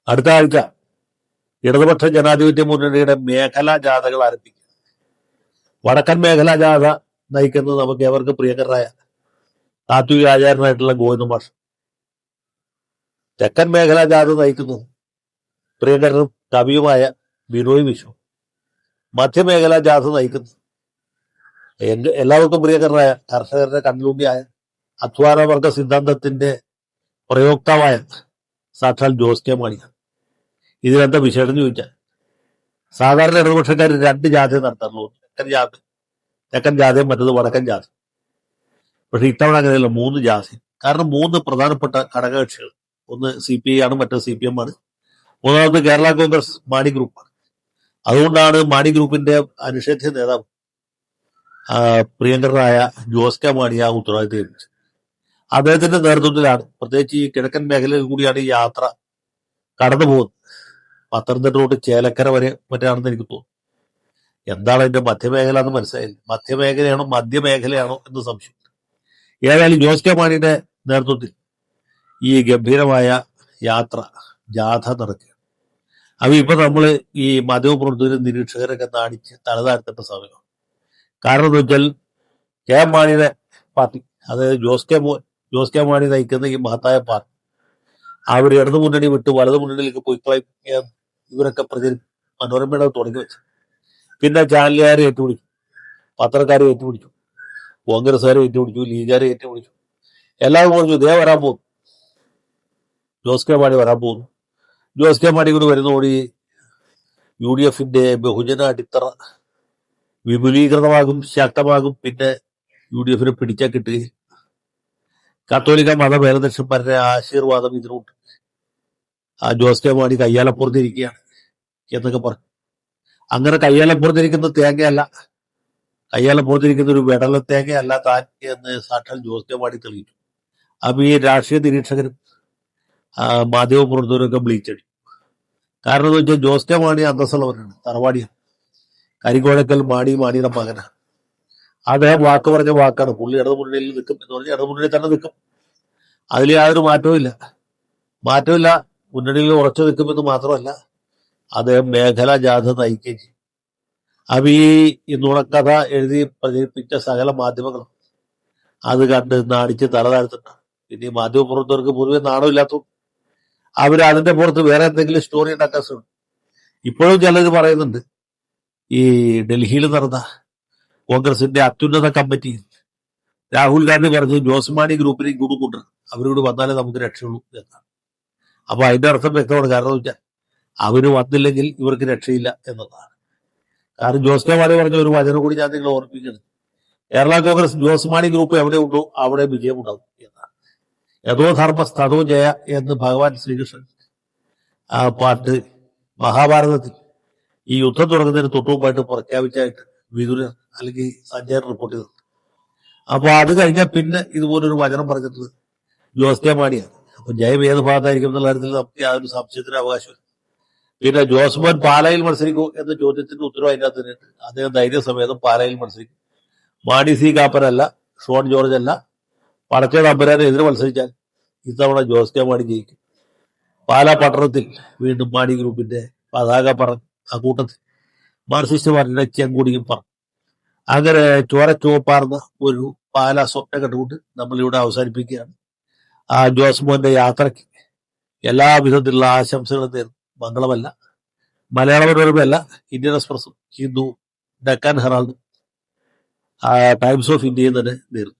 അടുത്ത ആഴ്ച ഇടതുപക്ഷ ജനാധിപത്യ മുന്നണിയുടെ മേഖലാ ജാഥകൾ ആരംഭിക്കും. വടക്കൻ മേഖലാ ജാഥ നയിക്കുന്നത് നമുക്ക് ഏവർക്ക് പ്രിയങ്കരായ താത്വിക ആചാര്യനായിട്ടുള്ള ഗോവിന്ദ മാഷ്. തെക്കൻ മേഖലാ ജാഥ നയിക്കുന്നത് പ്രിയങ്കരനും കവിയുമായ ബിനോയ് വിശ്വം. മധ്യമേഖലാ ജാഥ നയിക്കുന്നത് എല്ലാവർക്കും പ്രിയങ്കരനായ കർഷകരുടെ കണ്ണിലൂണ്ടിയായ അധ്വാനവർഗ സിദ്ധാന്തത്തിന്റെ പ്രയോക്താവായ സാക്ഷാൽ ജോസ് കെ മാണിയാണ്. ഇതിനെന്താ വിശേഷം ചോദിച്ചാൽ, സാധാരണ ഇടതുപക്ഷക്കാർ 2 ജാഥ നടത്താറുള്ളൂ. തെക്കൻ ജാഥയും മറ്റത് വടക്കൻ ജാഥ. പക്ഷെ ഇത്തവണ അങ്ങനെയല്ല, 3 ജാഥ. കാരണം 3 പ്രധാനപ്പെട്ട ഘടകകക്ഷികൾ, ഒന്ന് CPI ആണ്, മറ്റത് CPM ആണ്, മൂന്നാമത് കേരള കോൺഗ്രസ് മാണി ഗ്രൂപ്പാണ്. അതുകൊണ്ടാണ് മാണി ഗ്രൂപ്പിന്റെ അനിഷേധ്യ നേതാവ് പ്രിയങ്കരനായ ജോസ് കെ മാണി ആ ഉത്തരവാദിത്തം ഏൽപ്പിച്ചത്. അദ്ദേഹത്തിന്റെ നേതൃത്വത്തിലാണ്, പ്രത്യേകിച്ച് ഈ കിഴക്കൻ മേഖലയിൽ കൂടിയാണ് ഈ യാത്ര കടന്നു പോകുന്നത്. പത്തനംതിട്ട തൊട്ട് ചേലക്കര വരെ മറ്റാണെന്ന് എനിക്ക് തോന്നുന്നു. എന്താണ് അതിന്റെ മധ്യമേഖല എന്ന് മനസ്സിലായില്ല. മധ്യമേഖലയാണോ എന്ന് സംശയം. ഏതായാലും ജോസ് കെ മാണിയുടെ നേതൃത്വത്തിൽ ഈ ഗംഭീരമായ ജാഥ നടക്കുകയാണ്. അപ്പൊ ഇപ്പൊ നമ്മള് ഈ മാധ്യമപ്രവർത്തകരും നിരീക്ഷകരൊക്കെ നാണിച്ച് തലതാഴ്ത്തേണ്ട സമയമാണ്. കാരണം എന്ന് വെച്ചാൽ KM മാണിയുടെ പാർട്ടി, അതായത് ജോസ് കെ മാണി നയിക്കുന്ന ഈ മഹത്തായ പാർട്ടി, അവർ ഇടതു മുന്നണി വിട്ട് വലതു മുന്നണിയിലേക്ക് പോയി ഇവരൊക്കെ മനോരമയുടെ തുടങ്ങി വെച്ചു. പിന്നെ ചാനലുകാരെ ഏറ്റുപിടിച്ചു, പത്രക്കാരെ ഏറ്റുപിടിച്ചു, കോൺഗ്രസ്സുകാരെ ഏറ്റുപിടിച്ചു, ലീഗുകാരെ ഏറ്റുപിടിച്ചു. എല്ലാവരും പറഞ്ഞു ഇതേ വരാൻ പോകുന്നു, ജോസ് കെ മാണി വരാൻ പോകുന്നു. ജോസ് കെ മാണി കൂടി വരുന്നതോടെ UDFന്റെ ബഹുജന അടിത്തറ വിപുലീകൃതമാകും, ശക്തമാകും. പിന്നെ UDFനെ പിടിച്ചാൽ കിട്ടുകയും കത്തോലിക്ക മതഭേദക്ഷന്മാരുടെ ആശീർവാദം ഇതിനുണ്ട്. ജോസ് കെ മാണി കയ്യാലപ്പുറത്തിരിക്കുകയാണ് എന്നൊക്കെ പറഞ്ഞു. അങ്ങനെ കയ്യാലപ്പുറത്തിരിക്കുന്ന തേങ്ങയല്ല, കയ്യാലപ്പുറത്തിരിക്കുന്ന ഒരു വെടല തേങ്ങയല്ല താൻ എന്ന് സാക്ഷാൽ ജോസ് കെ മാണി തെളിയിച്ചു. അപ്പൊ ഈ രാഷ്ട്രീയ നിരീക്ഷകരും മാധ്യമപ്രവർത്തകരൊക്കെ ബ്ലീച്ചടി. കാരണം എന്ന് വെച്ചാൽ ജോസ് കെ മാണി അന്തസ്സുള്ളവരാണ്, തറവാടിയാണ്. കരിക്കോഴക്കൽ മാണിയുടെ മകനാണ്. അദ്ദേഹം വാക്ക് പറഞ്ഞ വാക്കാണ്. പുള്ളി ഇടതു മുന്നണിയിൽ നിൽക്കും എന്ന് പറഞ്ഞാൽ ഇടതു മുന്നണിയിൽ തന്നെ നിൽക്കും. അതിൽ യാതൊരു മാറ്റമില്ല. മുന്നണിയിൽ ഉറച്ചു നിൽക്കുമെന്ന് മാത്രമല്ല, അദ്ദേഹം മേഖലാ ജാഥ നയിക്കുകയും ചെയ്യും. അപ്പൊ ഈ നുണക്കഥ എഴുതി പ്രചരിപ്പിച്ച സകല മാധ്യമങ്ങളും അത് കണ്ട് നാടിച്ച് തലതാഴ്ത്തുന്ന, പിന്നെ ഈ മാധ്യമപ്രവർത്തകർക്ക് പൊതുവെ നാണമില്ലാത്തതും അതിന്റെ പുറത്ത് വേറെ എന്തെങ്കിലും സ്റ്റോറി ഉണ്ടാക്കാൻ ശ്രമിക്കും. ഇപ്പോഴും ചിലർ പറയുന്നുണ്ട്, ഈ ഡൽഹിയിൽ നടന്ന കോൺഗ്രസിന്റെ അത്യുന്നത കമ്മിറ്റി രാഹുൽ ഗാന്ധി പറഞ്ഞു ജോസ് മാണി ഗ്രൂപ്പിനെ കൂടുകൊണ്ട് അവരോട് വന്നാലേ നമുക്ക് രക്ഷയുള്ളൂ എന്നാണ്. അപ്പൊ അതിന്റെ അർത്ഥം വ്യക്തമാണ്. കാരണം വെച്ചാൽ അവര് വന്നില്ലെങ്കിൽ ഇവർക്ക് രക്ഷയില്ല എന്നതാണ്. കാരണം ജോസ് കെ മാണി പറഞ്ഞ ഒരു വചനം കൂടി ഞാൻ നിങ്ങളെ ഓർമ്മിക്കുന്നത്, കേരള കോൺഗ്രസ് ജോസ് മാണി ഗ്രൂപ്പ് എവിടെ ഉണ്ടോ അവിടെ വിജയമുണ്ടാകും എന്നാണ്. യഥോ ധർമ്മ സ്ഥതോ ജയ എന്ന് ഭഗവാൻ ശ്രീകൃഷ്ണൻ പാട്ട് മഹാഭാരതത്തിൽ ഈ യുദ്ധം തുടങ്ങുന്നതിന് തൊട്ടുമുമ്പായിട്ട് പ്രഖ്യാപിച്ചായിട്ട് വിദുരൻ അല്ലെങ്കിൽ സഞ്ജയൻ റിപ്പോർട്ട് ചെയ്തത്. അപ്പൊ അത് കഴിഞ്ഞാൽ പിന്നെ ഇതുപോലൊരു വചനം പറഞ്ഞിട്ടുള്ളത് ജോസ് കെ മാണിയാണ്. അപ്പൊ ജയം ഏത് ഭാഗത്തായിരിക്കും എന്നുള്ള കാര്യത്തിൽ നമുക്ക് യാതൊരു സംശയത്തിന് അവകാശമില്ല. പിന്നെ ജോസ്മോൻ പാലായിൽ മത്സരിക്കൂ എന്ന ചോദ്യത്തിന്റെ ഉത്തരവ് അതിനകത്ത് തന്നെയുണ്ട്. അദ്ദേഹം ധൈര്യസമേതം പാലായിൽ മത്സരിക്കും. മാണി സി കാപ്പനല്ല, ഷോൺ ജോർജ് അല്ല, പടച്ചേ തമ്പുരാനെ എതിരെ മത്സരിച്ചാൽ ഇത്തവണ ജോസ് കെ മാണി ജയിക്കും. പാലാ പട്ടണത്തിൽ വീണ്ടും മാണി ഗ്രൂപ്പിന്റെ പതാക പറഞ്ഞു. ആ കൂട്ടത്തിൽ മാർക്സിസ്റ്റ് പാർട്ടിയുടെ ചെങ്കുടിയും പറഞ്ഞു. അങ്ങനെ ചോരച്ചുവപ്പാർന്ന ഒരു പാലാ സ്വപ്നം കണ്ടുകൊണ്ട് നമ്മളിവിടെ അവസാനിപ്പിക്കുകയാണ്. ജോസ് മോന്റെ യാത്രയ്ക്ക് എല്ലാവിധത്തിലുള്ള ആശംസകളും നേരുന്നു. മംഗളമല്ല, മലയാള മനോരമയല്ല, ഇന്ത്യൻ എക്സ്പ്രസും ഹിന്ദു, ഡെക്കാൻ ഹെറാൾഡും ടൈംസ് ഓഫ് ഇന്ത്യയും തന്നെ നേരുന്നു.